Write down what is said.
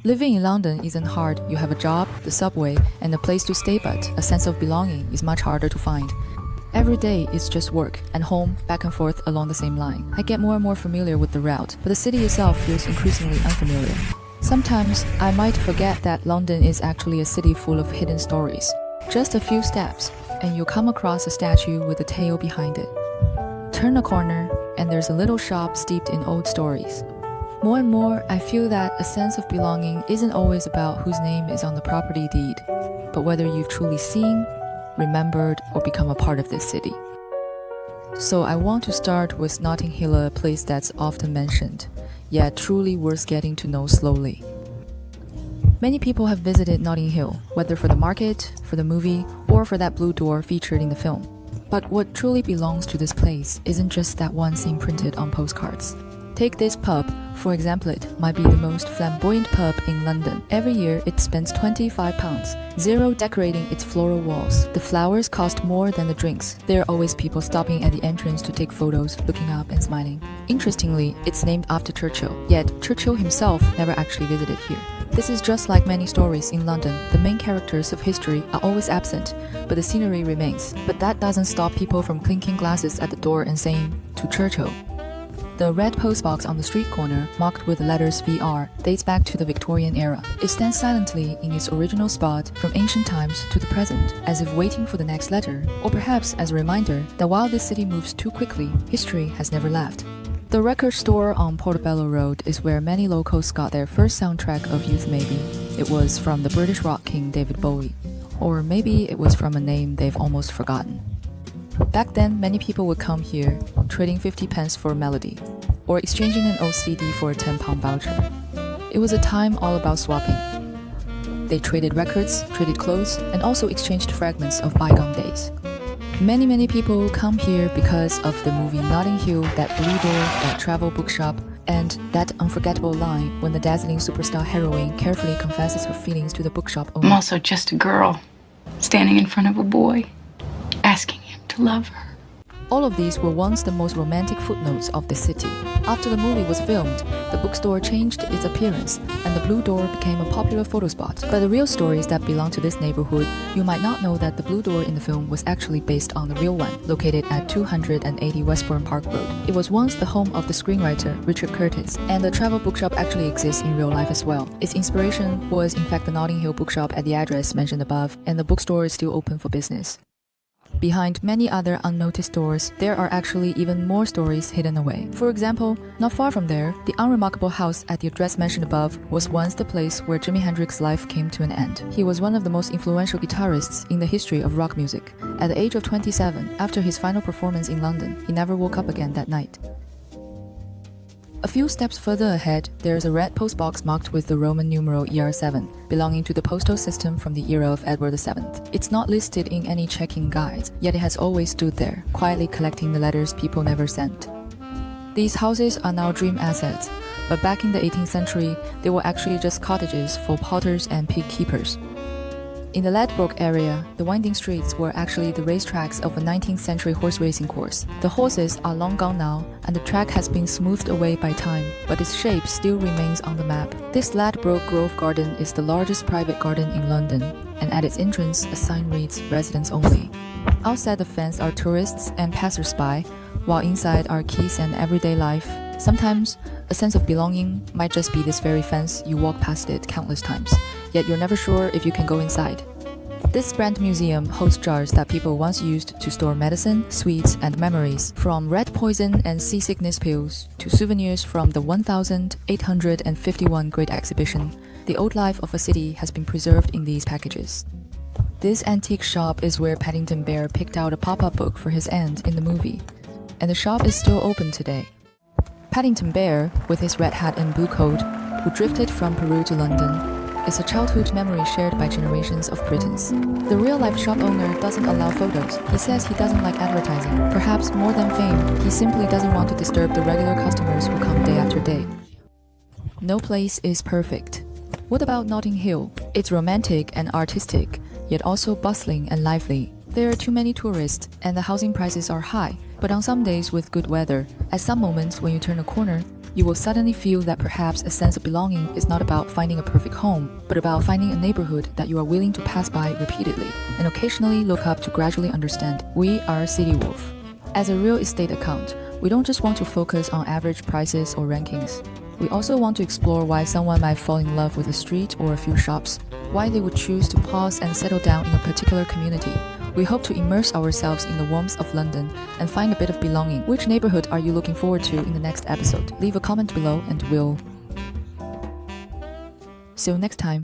Living in London isn't hard. You have a job, the subway, and a place to stay, but a sense of belonging is much harder to find. Every day is just work and home, back and forth along the same line. I get more and more familiar with the route, but the city itself feels increasingly unfamiliar. Sometimes I might forget that London is actually a city full of hidden stories. Just a few steps, and you'll come across a statue with a tale behind it. Turn a corner, and there's a little shop steeped in old stories. More and more, I feel that a sense of belonging isn't always about whose name is on the property deed, but whether you've truly seen, remembered, or become a part of this city. So I want to start with Notting Hill, a place that's often mentioned, yet truly worth getting to know slowly. Many people have visited Notting Hill, whether for the market, for the movie, or for that blue door featured in the film. But what truly belongs to this place isn't just that one scene printed on postcards. Take this pub, for example. It might be the most flamboyant pub in London. Every year it spends £25, zero decorating its floral walls. The flowers cost more than the drinks. There are always people stopping at the entrance to take photos, looking up and smiling. Interestingly, it's named after Churchill, yet Churchill himself never actually visited here. This is just like many stories in London. The main characters of history are always absent, but the scenery remains. But that doesn't stop people from clinking glasses at the door and saying, "To Churchill." The red postbox on the street corner, marked with the letters VR, dates back to the Victorian era. It stands silently in its original spot from ancient times to the present, as if waiting for the next letter, or perhaps as a reminder that while this city moves too quickly, history has never left. The record store on Portobello Road is where many locals got their first soundtrack of youth. Maybe it was from the British rock king David Bowie, or maybe it was from a name they've almost forgotten. Back then, many people would come here, trading 50p for a melody, or exchanging an old CD for a £10 voucher. It was a time all about swapping. They traded records, traded clothes, and also exchanged fragments of bygone days. Many people come here because of the movie Notting Hill, that blue door, that travel bookshop, and that unforgettable line when the dazzling superstar heroine carefully confesses her feelings to the bookshop owner. I'm also just a girl, standing in front of a boy, asking him to love her. All of these were once the most romantic footnotes of the city. After the movie was filmed, the bookstore changed its appearance, and the Blue Door became a popular photo spot. But the real stories that belong to this neighborhood, you might not know that the Blue Door in the film was actually based on the real one, located at 280 Westbourne Park Road. It was once the home of the screenwriter Richard Curtis, and the travel bookshop actually exists in real life as well. Its inspiration was in fact the Notting Hill bookshop at the address mentioned above, and the bookstore is still open for business. Behind many other unnoticed doors, there are actually even more stories hidden away. For example, not far from there, the unremarkable house at the address mentioned above was once the place where Jimi Hendrix's life came to an end. He was one of the most influential guitarists in the history of rock music. At the age of 27, after his final performance in London, he never woke up again that night. A few steps further ahead, there is a red postbox marked with the Roman numeral ER7, belonging to the postal system from the era of Edward VII. It's not listed in any check-in guides, yet it has always stood there, quietly collecting the letters people never sent. These houses are now dream assets, but back in the 18th century, they were actually just cottages for potters and pig keepers. In the Ladbroke area, the winding streets were actually the racetracks of a 19th century horse racing course. The horses are long gone now, and the track has been smoothed away by time, but its shape still remains on the map. This Ladbroke Grove Garden is the largest private garden in London, and at its entrance, a sign reads "Residents Only." Outside the fence are tourists and passers-by, while inside are keys and everyday life. Sometimes, a sense of belonging might just be this very fence. You walk past it countless times, yet you're never sure if you can go inside. This brand museum holds jars that people once used to store medicine, sweets, and memories, from rat poison and seasickness pills to souvenirs from the 1851 Great Exhibition. The old life of a city has been preserved in these packages. This antique shop is where Paddington Bear picked out a pop-up book for his aunt in the movie, and the shop is still open today. Paddington Bear, with his red hat and blue coat, who drifted from Peru to London, is a childhood memory shared by generations of Britons. The real-life shop owner doesn't allow photos. He says he doesn't like advertising. Perhaps more than fame, he simply doesn't want to disturb the regular customers who come day after day. No place is perfect. What about Notting Hill? It's romantic and artistic, yet also bustling and lively. There are too many tourists, and the housing prices are high. But on some days with good weather, at some moments when you turn a corner, you will suddenly feel that perhaps a sense of belonging is not about finding a perfect home, but about finding a neighborhood that you are willing to pass by repeatedly and occasionally look up to gradually understand. We are City Wolf. As a real estate account, we don't just want to focus on average prices or rankings. We also want to explore why someone might fall in love with a street or a few shops, why they would choose to pause and settle down in a particular community. We hope to immerse ourselves in the warmth of London and find a bit of belonging. Which neighborhood are you looking forward to in the next episode? Leave a comment below and we'll see you next time.